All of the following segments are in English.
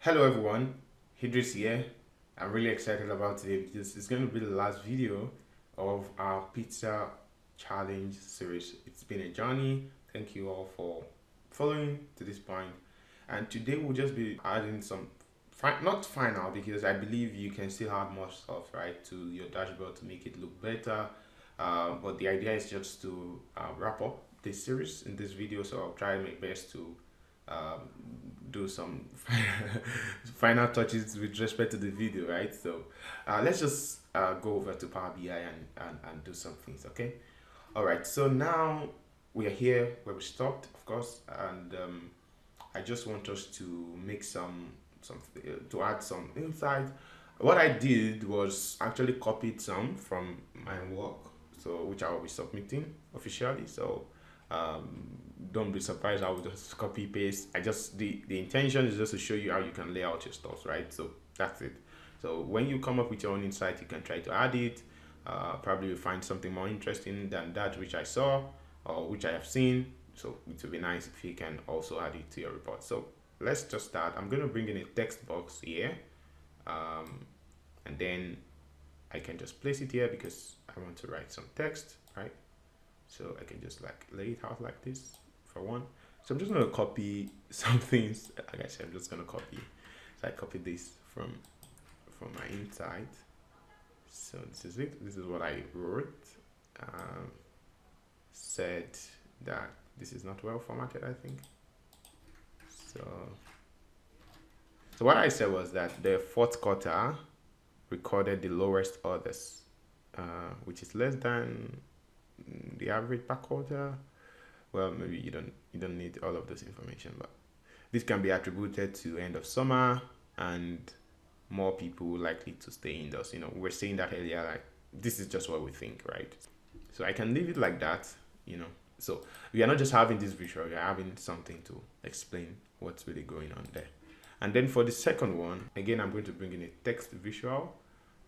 Hello everyone, Idris here. I'm really excited about today because it's going to be the last video of our pizza challenge series. It's been a journey. Thank you all for following to this point. And today we'll just be adding some, not final because I believe you can still add more stuff, right, to your dashboard to make it look better. But the idea is just to wrap up this series in this video, so I'll try my best to um, do some final touches with respect to the video, right? So let's just go over to Power BI and do some things, okay? All right, so now we are here where we stopped, of course, and I just want us to make some to add some insight. What I did was actually copied some from my work, so which I will be submitting officially. So um, don't be surprised. I will just copy paste. The intention is just to show you how you can lay out your stuff, right? So that's it. So when you come up with your own insight, you can try to add it. Probably you'll find something more interesting than that which I saw or which I have seen. So it would be nice if you can also add it to your report. So let's just start. I'm going to bring in a text box here, and then I can just place it here because I want to write some text, right? So I can just like lay it out like this for one. So I'm just going to copy some things. Like I said, I'm just going to copy. So I copied this from my insight. So this is it. This is what I wrote. Said that this is not well formatted, I think. So what I said was that the fourth quarter recorded the lowest orders, which is less than the average per quarter. Well, maybe you don't need all of this information, but this can be attributed to end of summer and more people likely to stay indoors. You know, we were saying that earlier, like this is just what we think, right? So I can leave it like that, you know. So we are not just having this visual, we are having something to explain what's really going on there. And then for the second one, again, I'm going to bring in a text visual,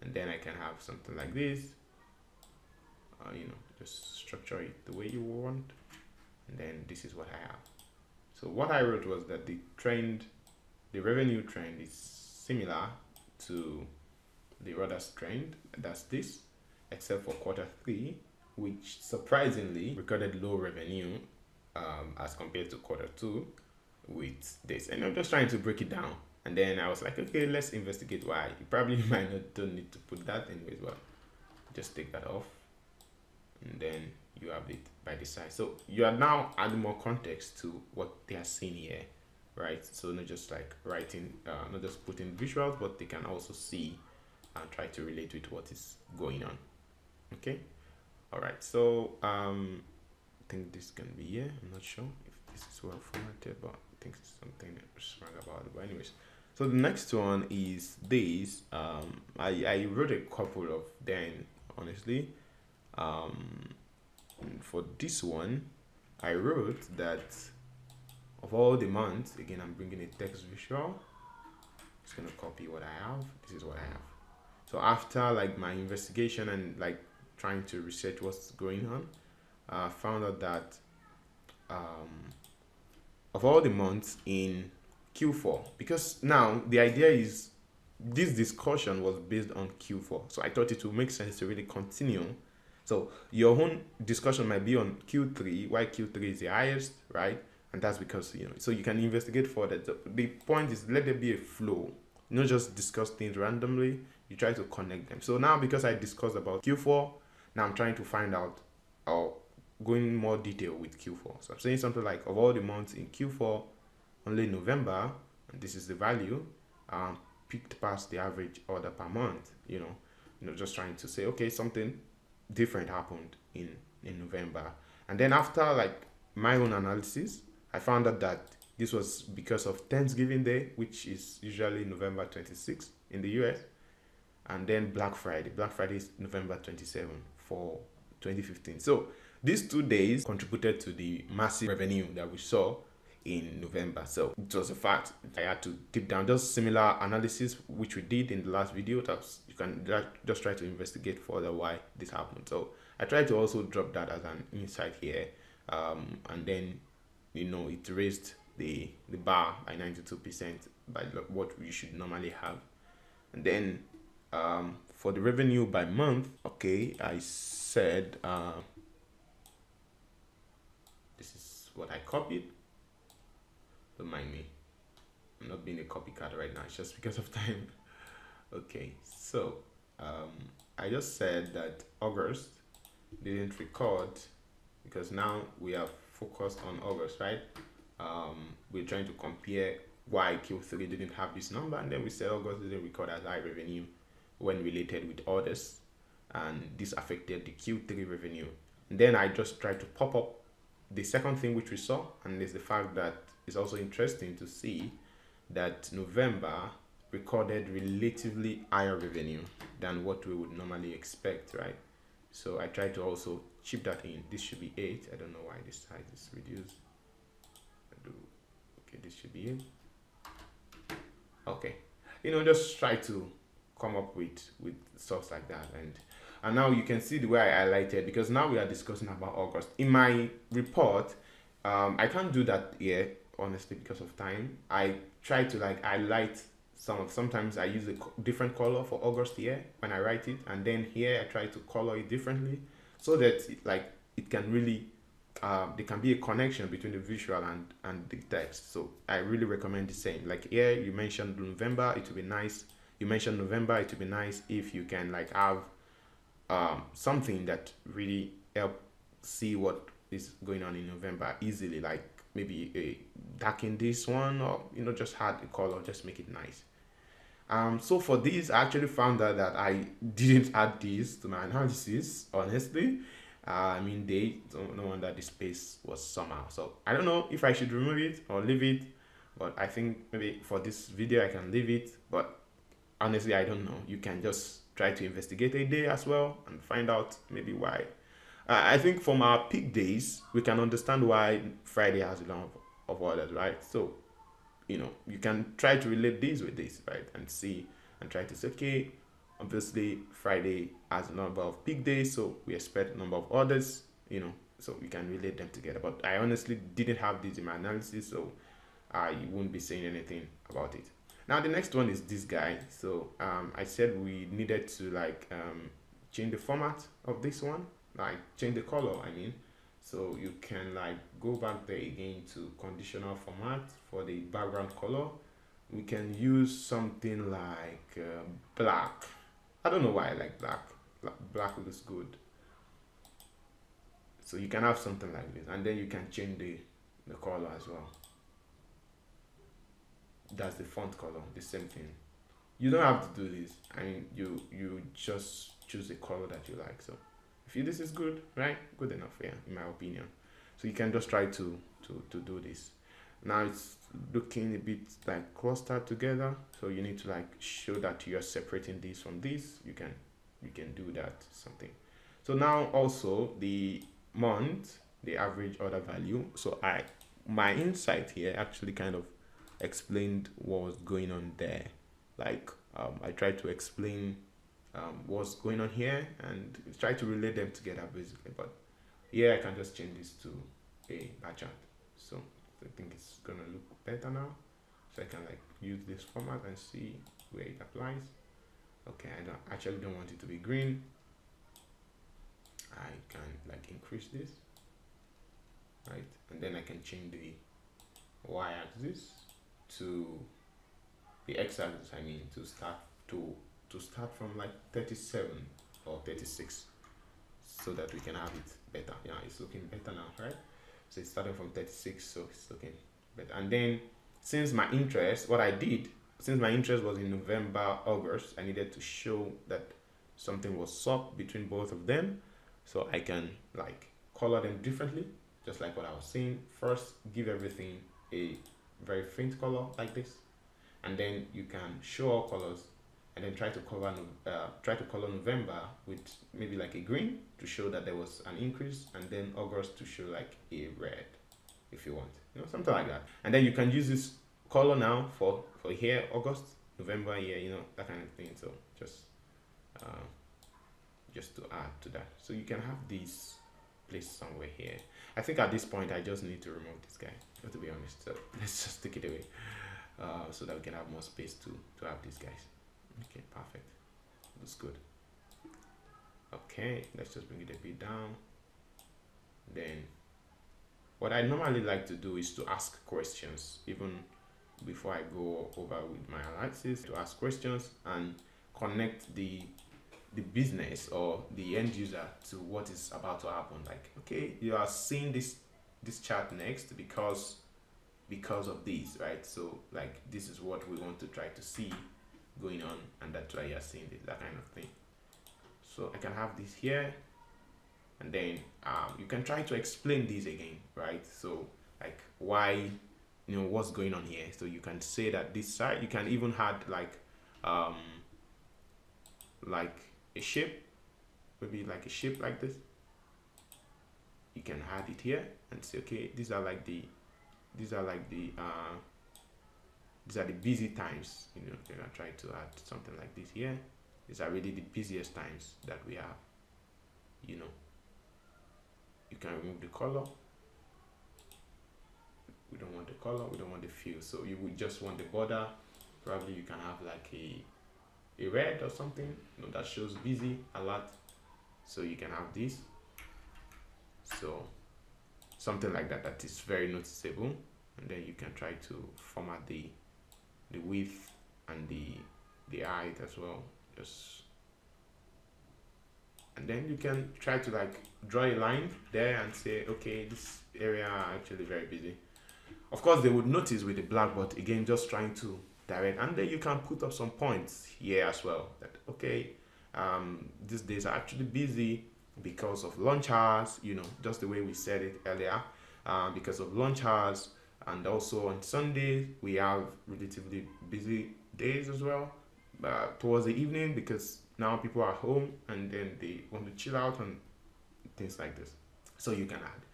and then I can have something like this. You know, just structure it the way you want, and then this is what I have. So what I wrote was that the revenue trend is similar to the orders trend, that's this, except for quarter 3, which surprisingly recorded low revenue as compared to quarter 2 with this. And I'm just trying to break it down, and then I was like, okay, let's investigate why. You probably might not don't need to put that anyways, but just take that off, and then you have it by the side. So you are now adding more context to what they are seeing here, right? So not just like writing, not just putting visuals, but they can also see and try to relate with what is going on. Okay. All right. So I think this can be here. I'm not sure if this is well formatted, but I think it's something wrong about it. But anyways, so the next one is this. I wrote a couple of them, honestly. For this one, I wrote that of all the months, again, I'm bringing a text visual. Just gonna copy what I have. This is what I have. So after like my investigation and like trying to research what's going on, I found out that of all the months in Q4, because now the idea is this discussion was based on Q4, so I thought it would make sense to really continue. So your own discussion might be on Q3, why Q3 is the highest, right? And that's because, you know, so you can investigate further. The point is, let there be a flow, not just discuss things randomly. You try to connect them. So now, because I discussed about Q4, now I'm trying to find out or go in more detail with Q4. So I'm saying something like, of all the months in Q4, only November, and this is the value, peaked past the average order per month. You know, just trying to say, okay, something different happened in November. And then after like my own analysis, I found out that this was because of Thanksgiving Day, which is usually November 26th in the US, and then Black Friday. Black Friday is November 27 for 2015. So these 2 days contributed to the massive revenue that we saw in November. So it was a fact. I had to deep down, just similar analysis which we did in the last video. That's, you can just try to investigate further why this happened. So I tried to also drop that as an insight here, and then, you know, it raised the bar by 92% by what we should normally have. And then for the revenue by month, okay, I said this is what I copied. Don't mind me, I'm not being a copycat right now, it's just because of time. Okay, so I just said that August didn't record because now we are focused on August, right? We're trying to compare why Q3 didn't have this number, and then we said August didn't record as high revenue when related with others, and this affected the Q3 revenue. And then I just tried to pop up the second thing which we saw, and is the fact that it's also interesting to see that November recorded relatively higher revenue than what we would normally expect, right? So I tried to also chip that in. This should be 8. I don't know why this size is reduced. Okay, this should be 8. Okay, just try to come up with stuff like that. And now you can see the way I highlighted, because now we are discussing about August. In my report, I can't do that here, honestly, because of time. I try to like highlight sometimes I use a different color for August here when I write it, and then here I try to color it differently so that it can really there can be a connection between the visual and the text. So I really recommend the same. Like here you mentioned November, it would be nice. You mentioned November, it would be nice if you can like have something that really help see what is going on in November easily, like maybe a darken this one, or just add a color, just make it nice. So for this, I actually found out that I didn't add this to my analysis, honestly. I mean, no wonder the space was somehow. So I don't know if I should remove it or leave it, but I think maybe for this video I can leave it. But honestly, I don't know. You can just try to investigate a day as well and find out maybe why. I think from our peak days, we can understand why Friday has a lot of orders, right? So you can try to relate this with this, right? And see and try to say, okay, obviously Friday has a number of peak days, so we expect a number of orders, so we can relate them together. But I honestly didn't have this in my analysis, so I won't be saying anything about it. Now the next one is this guy. So I said we needed to change the format of this one, like change the color, I mean. So you can go back there again to conditional format for the background color. We can use something like black. I don't know why I like black. Black looks good. So you can have something like this, and then you can change the color as well. That's the font color, the same thing. You don't have to do this. I mean, you just choose the color that you like. So if this is good, right? Good enough, yeah, in my opinion. So you can just try to do this. Now it's looking a bit like clustered together, so you need to show that you are separating this from this. You can do that something. So now also the month, the average order value. So my insight here actually kind of explained what was going on there. I tried to explain what's going on here and try to relate them together basically. But here I can just change this to a bar chart. So I think it's gonna look better now. So I can use this format and see where it applies. Okay, I don't want it to be green. I can increase this, right? And then I can change the y-axis to the x-axis, I mean, to start from 37 or 36, so that we can have it better. Yeah, it's looking better now, right? So it's starting from 36, so it's looking better. And then since my interest was in November, August, I needed to show that something was up between both of them. So I can color them differently, just like what I was saying. First, give everything a very faint color like this, and then you can show all colors, and then try to color November with maybe a green to show that there was an increase, and then August to show a red, if you want, something like that. And then you can use this color now for here, August, November, here, that kind of thing. So just to add to that, so you can have this placed somewhere here. I think at this point I just need to remove this guy, to be honest. So let's just take it away. so that we can have more space to have these guys. Okay, perfect. Looks good. Okay, let's just bring it a bit down. Then what I normally like to do is to ask questions even before I go over with my analysis, to ask questions and connect the business or the end user to what is about to happen. Like, okay, you are seeing this chart next because of this, right? So like, this is what we want to try to see going on, and that's why you're seeing this, that kind of thing. So I can have this here, and then you can try to explain this again, right? So like, why, what's going on here. So you can say that this side, you can even add like a shape, maybe like a shape like this. You can add it here and say, okay, these are the busy times. You can try to add something like this here. These are really the busiest times that we have. You can remove the color. We don't want the color, we don't want the fill. So you would just want the border. Probably you can have like a red or something, that shows busy a lot. So you can have this. So something like that, that is very noticeable. And then you can try to format the width and the height as well. And then you can try to like draw a line there and say, okay, this area are actually very busy. Of course, they would notice with the black, but again, just trying to direct. And then you can put up some points here as well. That, okay, these days are actually busy because of lunch hours, just the way we said it earlier, because of lunch hours. And also on Sundays, we have relatively busy days as well, towards the evening, because now people are home and then they want to chill out and things like this. So you can add.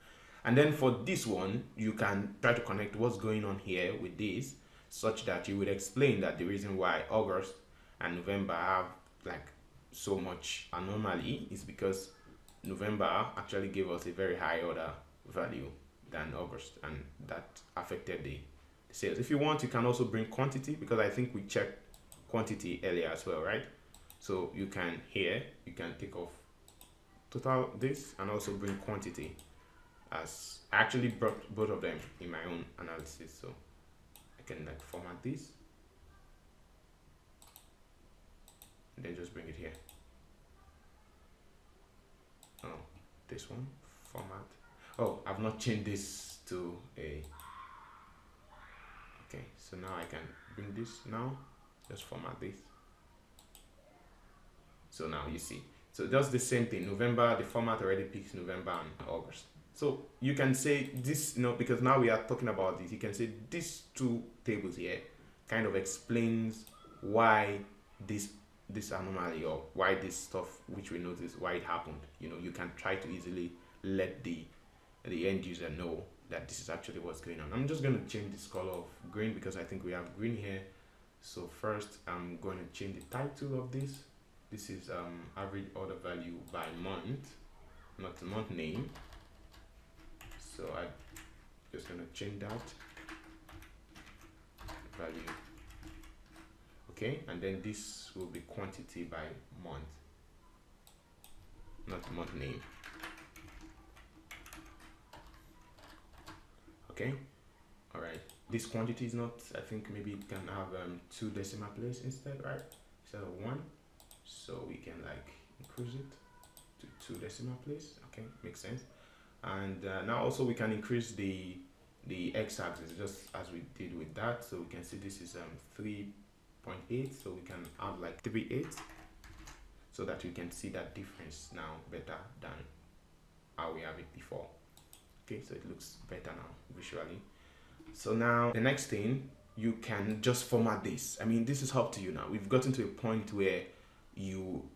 And then for this one, you can try to connect what's going on here with this, such that you would explain that the reason why August and November have like so much anomaly is because November actually gave us a very high order value than August, and that affected the sales. If you want, you can also bring quantity, because I think we checked quantity earlier as well, right? So you can take off total this and also bring quantity, as I actually brought both of them in my own analysis. So I can like format this and then just bring it here. Oh, this one, format. Oh, I've not changed this to a, okay, so now I can bring this now, just format this. So now you see, so just the same thing. November, the format already picks November and August. So you can say this, because now we are talking about this, you can say these two tables here kind of explains why this anomaly, or why this stuff which we noticed, why it happened. You can try to easily let the end user know that this is actually what's going on. I'm just going to change this color of green because I think we have green here. So first I'm going to change the title of this. This is average order value by month, not the month name. So I'm just going to change that value. Okay, and then this will be quantity by month, not month name. Okay, all right, this quantity is not, I think maybe it can have 2 decimal places instead, right, instead of 1. So we can like increase it to 2 decimal places. Okay, makes sense. And now also we can increase the x-axis just as we did with that. So we can see this is 3.8, so we can add like 3.8 so that we can see that difference now better than how we have it before. Okay, so it looks better now visually. So now the next thing, you can just format this. I mean, this is up to you now. We've gotten to a point where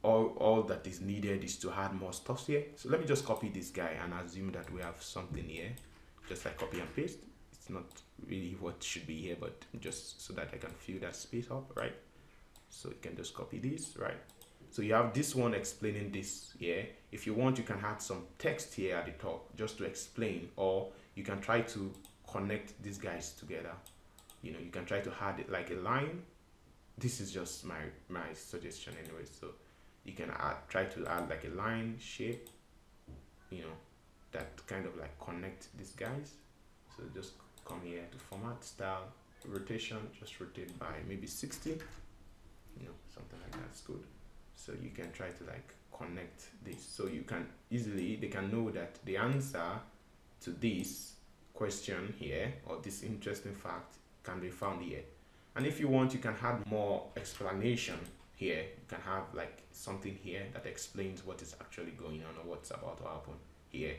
all that is needed is to add more stuff here. So let me just copy this guy and assume that we have something here, just like copy and paste. It's not really what should be here, but just so that I can fill that space up, right? So you can just copy this, right? So you have this one explaining this here. If you want, you can add some text here at the top just to explain, or you can try to connect these guys together You know, you can try to add it like a line. This is just my suggestion anyway. So you can try to add like a line shape, you know, that kind of like connect these guys. So just come here to format, style, rotation, just rotate by maybe 60, you know, something like that's good. So you can try to like connect this, so you can easily, they can know that the answer to this question here, or this interesting fact, can be found here. And if you want, you can add more explanation here. You can have like something here that explains what is actually going on or what's about to happen here.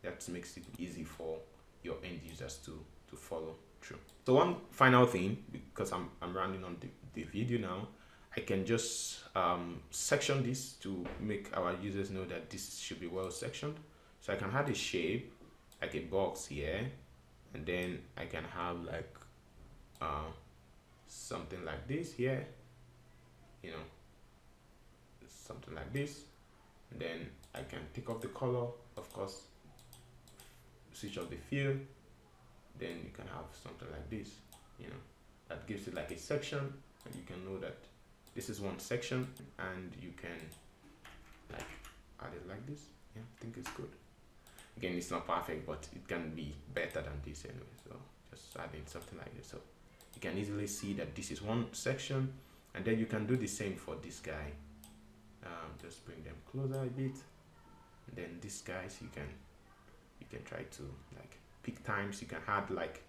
That makes it easy for your end users to follow through. So one final thing, because I'm rounding on the video now, I can just section this to make our users know that this should be well sectioned. So I can add a shape like a box here, and then I can have like something like this here, you know, something like this, and then I can pick up the color, of course, switch off the fill, then you can have something like this, you know, that gives it like a section, and you can know that this is one section, and you can like add it like this. Yeah, I think it's good. Again, it's not perfect, but it can be better than this anyway. So just adding something like this, so you can easily see that this is one section, and then you can do the same for this guy. Just bring them closer a bit, and then these guys you can try to like pick times. You can add like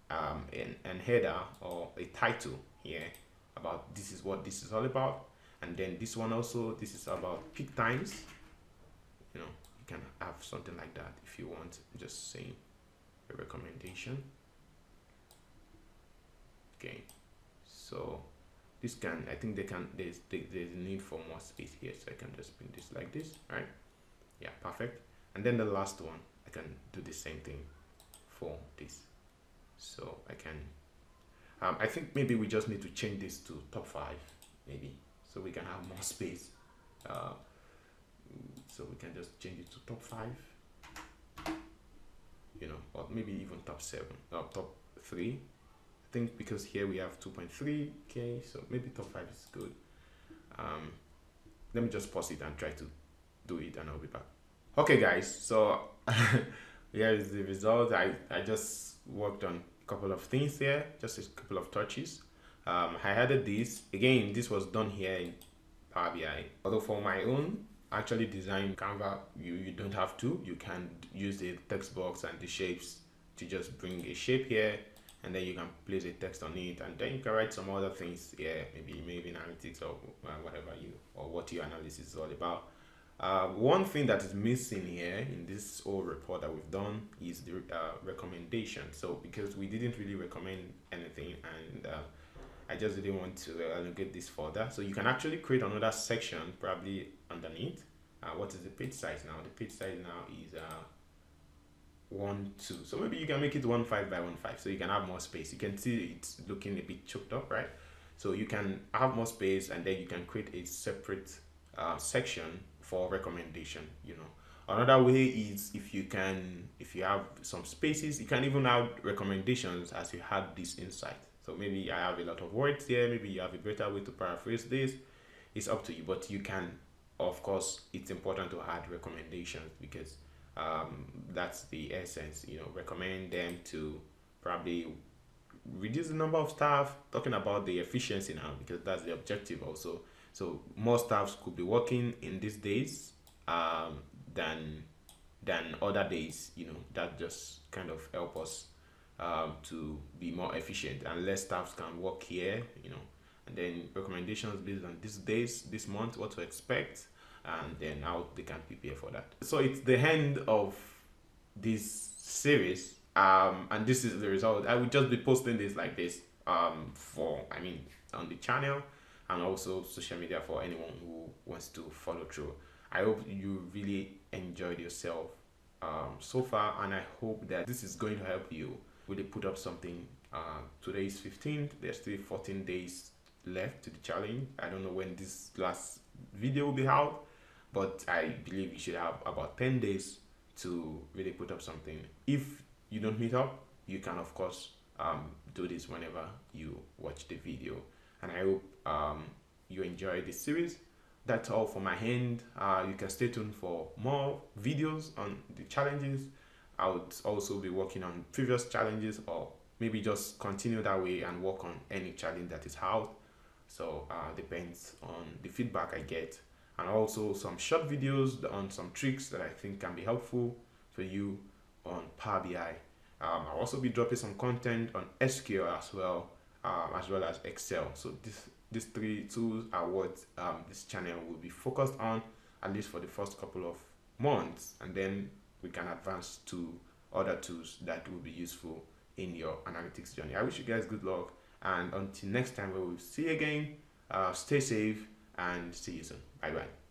an header or a title here about this is what this is all about, and then this one also, this is about peak times. You know, you can have something like that if you want, just saying a recommendation. Okay, so this can, I think there's a need for more space here, so I can just bring this like this, right? Yeah, perfect. And then the last one, I can do the same thing for this. So I can I think maybe we just need to change this to top 5, maybe, so we can have more space. So we can just change it to top 5, you know, or maybe even top 7 or top 3. I think because here we have 2.3, okay, so maybe top 5 is good. Let me just pause it and try to do it, and I'll be back. Okay guys, so here is the result. I just worked on a couple of things here, just a couple of touches. I added this again. This was done here in Power BI, although for my own actually design Canva, you don't have to. You can use the text box and the shapes to just bring a shape here, and then you can place a text on it, and then you can write some other things here, maybe analytics or whatever what your analysis is all about. One thing that is missing here in this whole report that we've done is the recommendation. So because we didn't really recommend anything, and I just didn't want to allocate this further, so you can actually create another section probably underneath. What is the page size now? The page size now is 1, 2, so maybe you can make it 1.5 by 1.5, so you can have more space. You can see it's looking a bit choked up, right? So you can have more space, and then you can create a separate section for recommendation. You know, another way is if you have some spaces, you can even have recommendations as you had this insight. So maybe I have a lot of words here, maybe you have a better way to paraphrase this. It's up to you, but you can, of course, it's important to add recommendations because that's the essence. You know, recommend them to probably reduce the number of staff, talking about the efficiency now, because that's the objective also. So more staffs could be working in these days than other days. You know, that just kind of help us to be more efficient, and less staffs can work here. You know, and then recommendations based on these days, this month, what to expect, and then how they can prepare for that. So it's the end of this series, and this is the result. I will just be posting this like this on the channel, and also social media for anyone who wants to follow through. I hope you really enjoyed yourself so far, and I hope that this is going to help you really put up something. Today is 15th, there's still 14 days left to the challenge. I don't know when this last video will be out, but I believe you should have about 10 days to really put up something. If you don't meet up, you can of course do this whenever you watch the video. And I hope you enjoy this series. That's all for my hand. You can stay tuned for more videos on the challenges. I would also be working on previous challenges, or maybe just continue that way and work on any challenge that is out. So depends on the feedback I get, and also some short videos on some tricks that I think can be helpful for you on Power BI. I'll also be dropping some content on SQL as well as Excel. So these three tools are what this channel will be focused on, at least for the first couple of months, and then we can advance to other tools that will be useful in your analytics journey. I wish you guys good luck, and until next time we will see you again, stay safe and see you soon. Bye bye.